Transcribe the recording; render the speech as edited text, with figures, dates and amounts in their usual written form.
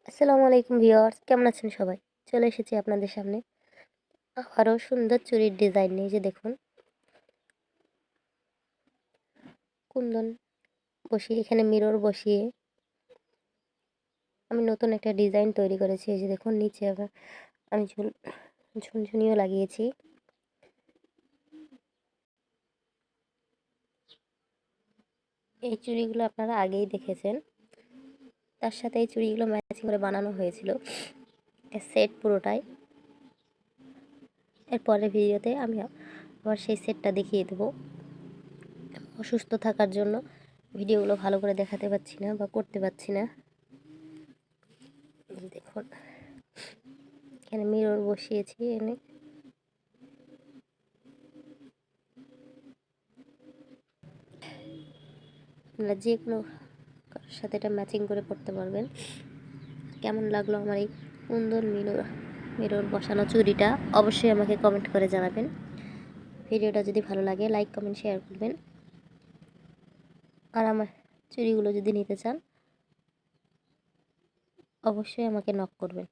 আসসালামু আলাইকুম ভিউয়ার্স, কেমন আছেন সবাই? চলে এসেছি আপনাদের সামনে আরও সুন্দর চুড়ির ডিজাইন নিয়ে। যে দেখুন, কুন্দন বসিয়ে, এখানে মিরর বসিয়ে আমি নতুন একটা ডিজাইন তৈরি করেছি। এই যে দেখুন, নিচে আবার আমি ঝুনঝুনিও লাগিয়েছি। এই চুড়িগুলো আপনারা আগেই দেখেছেন, তার সাথে এই চুড়িগুলো ম্যাচিং করে বানানো হয়েছিল সেট পুরোটাই। এর পরের ভিডিওতে আমি আবার সেই সেটটা দেখিয়ে দেবো। অসুস্থ থাকার জন্য ভিডিওগুলো ভালো করে দেখাতে পারছি না বা করতে পারছি না। দেখুন, এখানে মিরর বসিয়েছি এনে। আপনারা যে কোনো কারোর সাথে এটা ম্যাচিং করে পড়তে পারবেন। কেমন লাগলো আমার এই সুন্দর মিরর বসানো চুড়িটা অবশ্যই আমাকে কমেন্ট করে জানাবেন। ভিডিওটা যদি ভালো লাগে লাইক কমেন্ট শেয়ার করবেন। আর আমার চুড়িগুলো যদি নিতে চান অবশ্যই আমাকে নক করবেন।